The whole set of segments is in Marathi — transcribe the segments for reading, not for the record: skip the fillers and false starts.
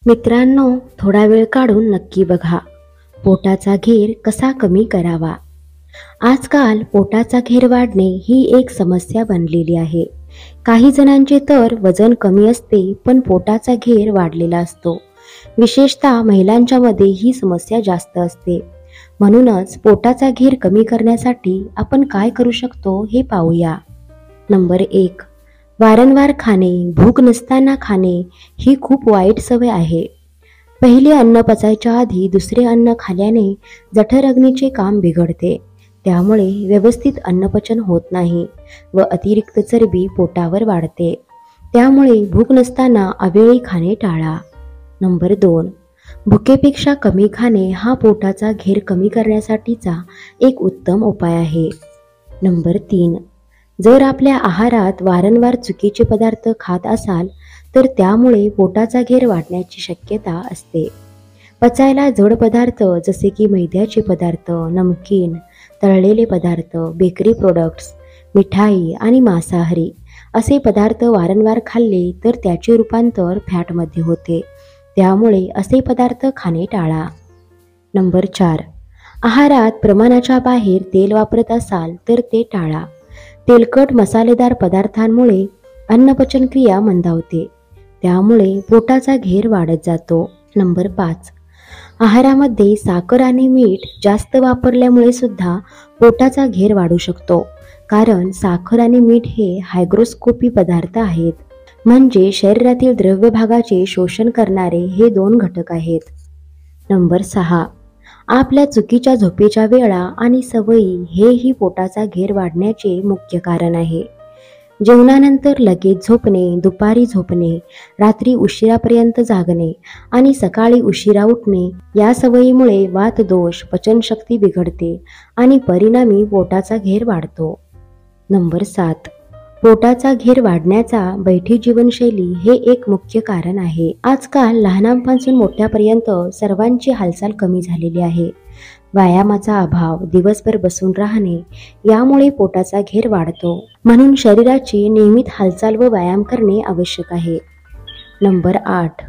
मित्रांनो, थोडा वेळ काढून नक्की बघा, पोटाचा घेर कसा कमी करावा. आजकाल पोटाचा घेर वाढणे ही एक समस्या बनलेली आहे. काही जणांचे तर वजन कमी असते पण पोटाचा घेर वाढलेला असतो. विशेषतः महिलांच्या मध्ये ही समस्या जास्त असते. म्हणूनच पोटाचा घेर कमी करण्यासाठी आपण काय करू शकतो हे पाहूया. नंबर 1, वारंवार खाणे. भूक नसताना खाणे ही खूप वाईट सवय आहे. पहिले अन्न पचायच्या आधी दुसरे अन्न खाल्ल्याने जठरअग्नीचे काम बिघडते. त्यामुळे व्यवस्थित अन्नपचन होत नाही व अतिरिक्त चरबी पोटावर वाढते. त्यामुळे भूक नसताना अवेळी खाणे टाळा. नंबर 2, भुकेपेक्षा कमी खाणे हा पोटाचा घेर कमी करण्यासाठीचा एक उत्तम उपाय आहे. नंबर 3, जर आपल्या आहारात वारंवार चुकीचे पदार्थ खात असाल तर त्यामुळे पोटाचा घेर वाढण्याची शक्यता असते. पचायला जड पदार्थ जसे की मैद्याचे पदार्थ, नमकीन, तळलेले पदार्थ, बेकरी प्रोडक्ट्स, मिठाई आणि मांसाहारी असे पदार्थ वारंवार खाल्ले तर त्याचे रूपांतर फॅटमध्ये होते. त्यामुळे असे पदार्थ खाणे टाळा. नंबर 4, आहारात प्रमाणाच्या बाहेर तेल वापरत असाल तर ते टाळा. तेलकट मसालेदार पदार्थांमुळे अन्नपचन क्रिया मंदावते. त्यामुळे पोटाचा घेर वाढत जातो. नंबर 5, आहारामध्ये साखर आणि मीठ जास्त वापरल्यामुळे सुद्धा पोटाचा घेर वाढू शकतो. कारण साखर आणि मीठ हे हायग्रोस्कोपी पदार्थ आहेत. म्हणजे शरीरातील द्रव्य भागाचे शोषण करणारे हे 2 घटक आहेत. नंबर 6, आपल्या चुकीच्या झोपेच्या वेळा आणि सवयी हेही पोटाचा घेर वाढण्याचे मुख्य कारण आहे. जेवणानंतर लगेच झोपणे, दुपारी झोपणे, रात्री उशिरापर्यंत जागणे आणि सकाळी उशिरा उठणे या सवयीमुळे वातदोष, पचनशक्ती बिघडते आणि परिणामी पोटाचा घेर वाढतो. नंबर 7, पोटाचा घेर वाढण्याचा बैठी जीवनशैली हे एक मुख्य कारण आहे. आजकाल लहानांपासून मोठ्यापर्यंत सर्वांची हालचाल कमी झालेली आहे. व्यायामाचा अभाव, दिवसभर बसून राहणे यामुळे पोटाचा घेर वाढतो. म्हणून शरीराची नियमित हालचाल व व्यायाम करणे आवश्यक आहे. नंबर 8,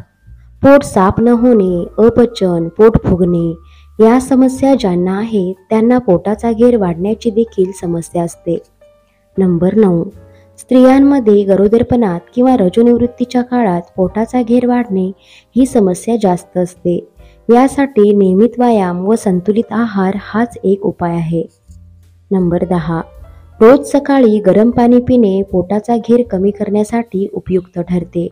पोट साफ न होणे, अपचन, पोट फुगणे या समस्या ज्यांना आहेत त्यांना पोटाचा घेर वाढण्याची देखील समस्या असते. नंबर 9, स्त्रियांमध्ये गरोदरपणात किंवा रजोनिवृत्तीच्या काळात पोटाचा घेर वाढणे ही समस्या जास्त असते. यासाठी नियमित व्यायाम व संतुलित आहार हाच एक उपाय आहे. नंबर 10, रोज सकाळी गरम पाणी पिणे पोटाचा घेर कमी करण्यासाठी उपयुक्त ठरते.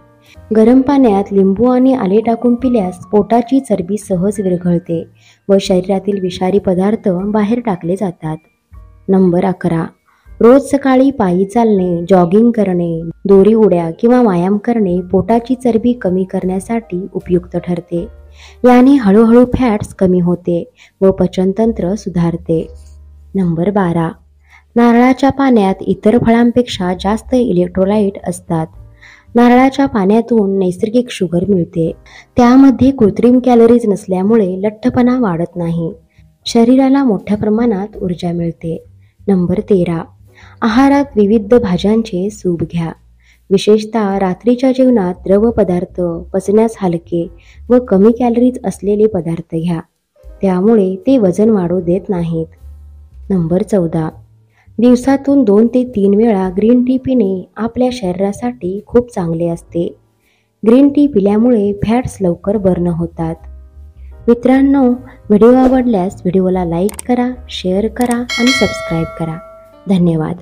गरम पाण्यात लिंबू आणि आले टाकून पिल्यास पोटाची चरबी सहज विरघळते व शरीरातील विषारी पदार्थ बाहेर टाकले जातात. नंबर 11, रोज सकाळी पायी चालणे, जॉगिंग करणे, दोरी उड्या किंवा व्यायाम करणे पोटाची चरबी कमी करण्यासाठी उपयुक्त ठरते. याने हळूहळू फॅट्स कमी होते व पचनतंत्र सुधारते. नंबर 12, नारळाच्या पाण्यात इतर फळांपेक्षा जास्त इलेक्ट्रोलाइट असतात. नारळाच्या पाण्यातून नैसर्गिक शुगर मिळते. त्यामध्ये कृत्रिम कॅलरीज नसल्यामुळे लठ्ठपणा वाढत नाही. शरीराला मोठ्या प्रमाणात ऊर्जा मिळते. नंबर 13, आहारात विविध भाज्यांचे सूप घ्या. विशेषतः रात्रीच्या जेवणात द्रव पदार्थ, पचण्यास हलके व कमी कॅलरीज असलेले पदार्थ घ्या. त्यामुळे ते वजन वाढू देत नाहीत. नंबर 14, दिवसातून 2 ते 3 वेळा ग्रीन टी पिणे आपल्या शरीरासाठी खूप चांगले असते. ग्रीन टी पिल्यामुळे फॅट्स लवकर बर्न होतात. मित्रांनो, व्हिडिओ आवडल्यास व्हिडिओला लाईक करा, शेअर करा आणि सबस्क्राईब करा. धन्यवाद.